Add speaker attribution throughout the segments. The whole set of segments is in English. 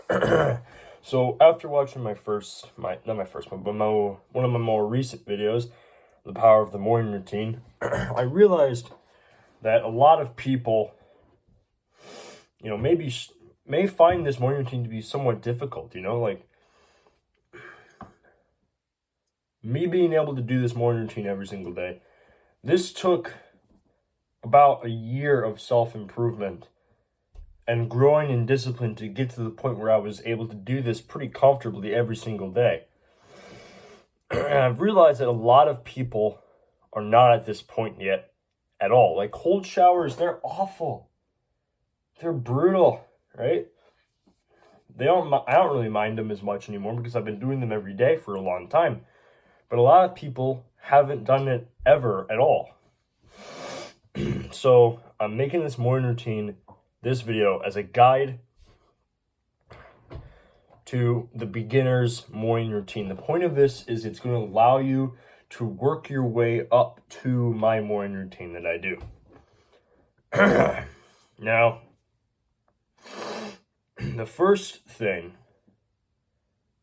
Speaker 1: So after watching one of my more recent videos, The Power of the Morning Routine, I realized that a lot of people, may find this morning routine to be somewhat difficult, like me being able to do this morning routine every single day. This took about a year of self-improvement and growing in discipline to get to the point where I was able to do this pretty comfortably every single day. And I've realized that a lot of people are not at this point yet at all. Like cold showers, they're awful. They're brutal, right? I don't really mind them as much anymore because I've been doing them every day for a long time. But a lot of people haven't done it ever at all. So I'm making this morning routine, this video, as a guide to the beginner's morning routine. The point of this is it's going to allow you to work your way up to my morning routine that I do. Now, the first thing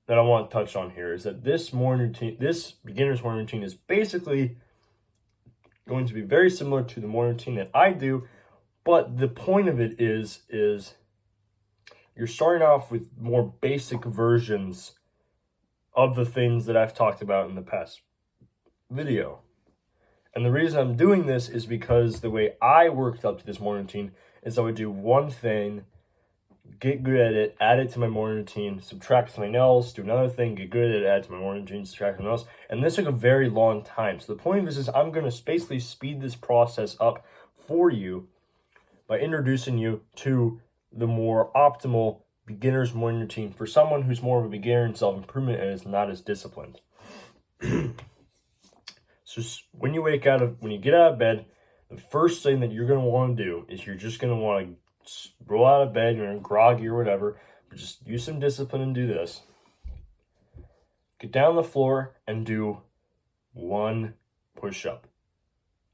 Speaker 1: that I want to touch on here is that this beginner's morning routine is basically going to be very similar to the morning routine that I do, but the point of it is you're starting off with more basic versions of the things that I've talked about in the past video. And the reason I'm doing this is because the way I worked up to this morning routine is I would do one thing, get good at it, add it to my morning routine, subtract something else, do another thing, get good at it, add to my morning routine, subtract something else. And this took a very long time. So the point of this is I'm going to basically speed this process up for you by introducing you to the more optimal beginner's morning routine for someone who's more of a beginner in self-improvement and is not as disciplined. So when you get out of bed, the first thing that you're going to want to do is you're just going to want to roll out of bed, you're groggy or whatever, but just use some discipline and do this. Get down on the floor and do one push-up.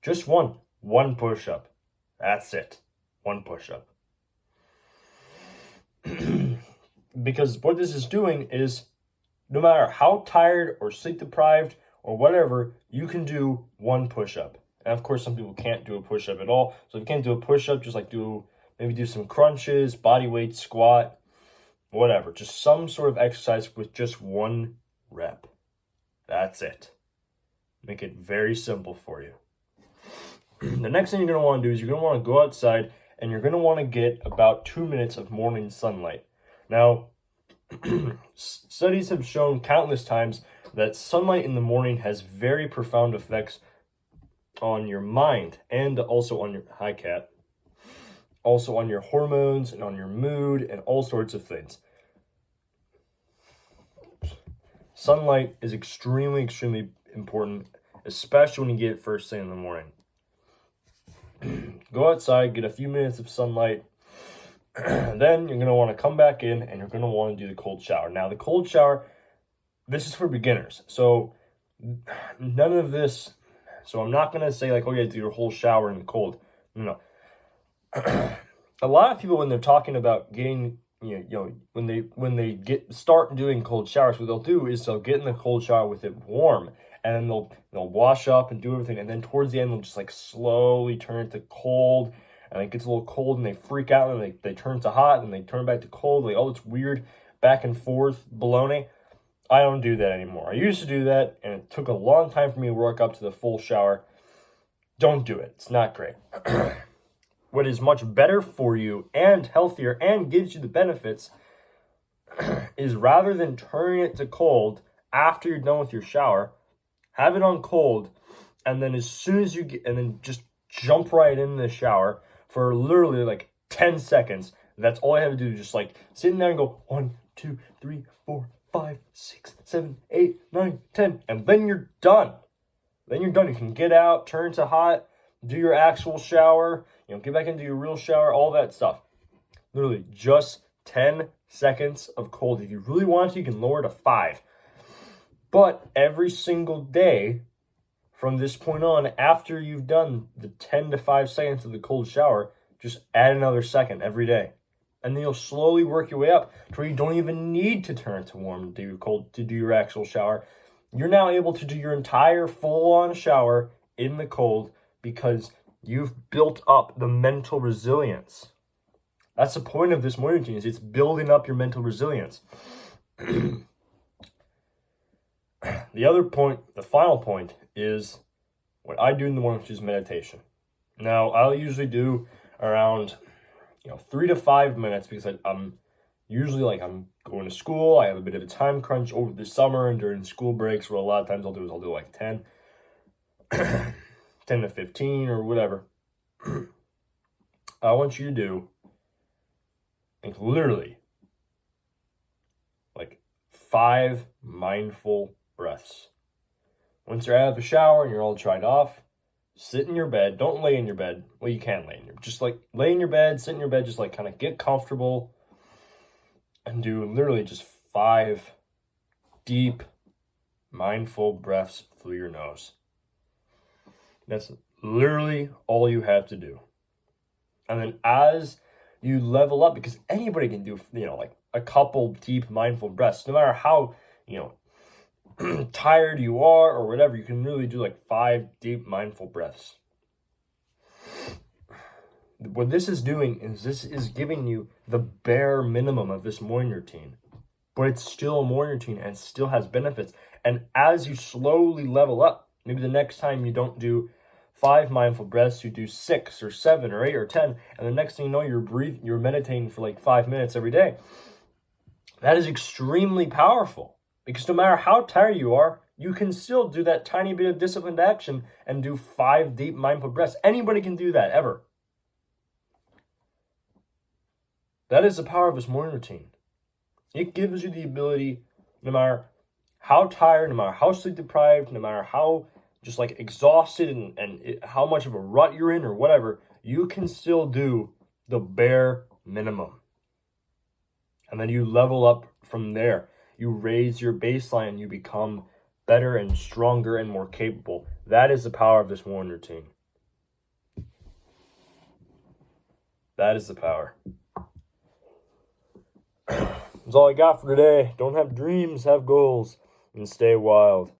Speaker 1: Just one push-up. That's it. One push-up. Because what this is doing is no matter how tired or sleep deprived or whatever, you can do one push-up. And of course, some people can't do a push-up at all. So if you can't do a push-up, just like maybe do some crunches, body weight, squat, whatever. Just some sort of exercise with just one rep. That's it. Make it very simple for you. The next thing you're going to want to do is you're going to want to go outside and you're going to want to get about 2 minutes of morning sunlight. Now, studies have shown countless times that sunlight in the morning has very profound effects on your mind and also on also on your hormones and on your mood and all sorts of things. Sunlight is extremely, extremely important, especially when you get it first thing in the morning. Go outside, get a few minutes of sunlight, then you're going to want to come back in and you're going to want to do the cold shower. Now, the cold shower, this is for beginners. So none of this, so I'm not going to say like, oh, you have to do your whole shower in the cold. No. A lot of people, when they're talking about getting, when they start doing cold showers, what they'll do is they'll get in the cold shower with it warm, and then they'll wash up and do everything, and then towards the end they'll just like slowly turn it to cold, and it gets a little cold, and they freak out, and they turn to hot, and they turn back to cold. Like, oh, it's weird, back and forth baloney. I don't do that anymore. I used to do that, and it took a long time for me to work up to the full shower. Don't do it. It's not great. What is much better for you and healthier and gives you the benefits is rather than turning it to cold after you're done with your shower, have it on cold, and then as soon as and then just jump right in the shower for literally like 10 seconds. That's all I have to do, just like sit in there and go 1, 2, 3, 4, 5, 6, 7, 8, 9, 10, and then you're done. Then you're done. You can get out, turn to hot, do your actual shower, get back into your real shower, all that stuff. Literally just 10 seconds of cold. If you really want to, you can lower it to 5. But every single day from this point on, after you've done the 10 to 5 seconds of the cold shower, just add another second every day. And then you'll slowly work your way up to where you don't even need to turn to warm to do cold to do your actual shower. You're now able to do your entire full-on shower in the cold because you've built up the mental resilience. That's the point of this morning routine, is it's building up your mental resilience. The other point, the final point, is what I do in the morning, which is meditation. Now, I'll usually do around 3 to 5 minutes because I'm usually I'm going to school. I have a bit of a time crunch over the summer and during school breaks. What a lot of times I'll do like 10 to 15 or whatever. I want you to do literally 5 mindful breaths. Once you're out of the shower and you're all dried off, sit in your bed. Don't lay in your bed. Well, you can lay in your just lay in your bed, sit in your bed, just kind of get comfortable and do literally just 5 deep, mindful breaths through your nose. That's literally all you have to do. And then as you level up, because anybody can do, a couple deep, mindful breaths, no matter how, tired you are or whatever, you can really do 5 deep, mindful breaths. What this is doing is this is giving you the bare minimum of this morning routine, but it's still a morning routine and still has benefits. And as you slowly level up, maybe the next time you don't do 5 mindful breaths, you do 6 or 7 or 8 or 10, and the next thing you know, you're meditating for 5 minutes every day. That is extremely powerful, because no matter how tired you are, you can still do that tiny bit of disciplined action and do 5 deep mindful breaths. Anybody can do that, ever. That is the power of this morning routine. It gives you the ability, no matter how tired, no matter how sleep deprived, no matter how just exhausted and how much of a rut you're in or whatever, you can still do the bare minimum. And then you level up from there. You raise your baseline, you become better and stronger and more capable. That is the power of this morning routine. That is the power. That's all I got for today. Don't have dreams, have goals, and stay wild.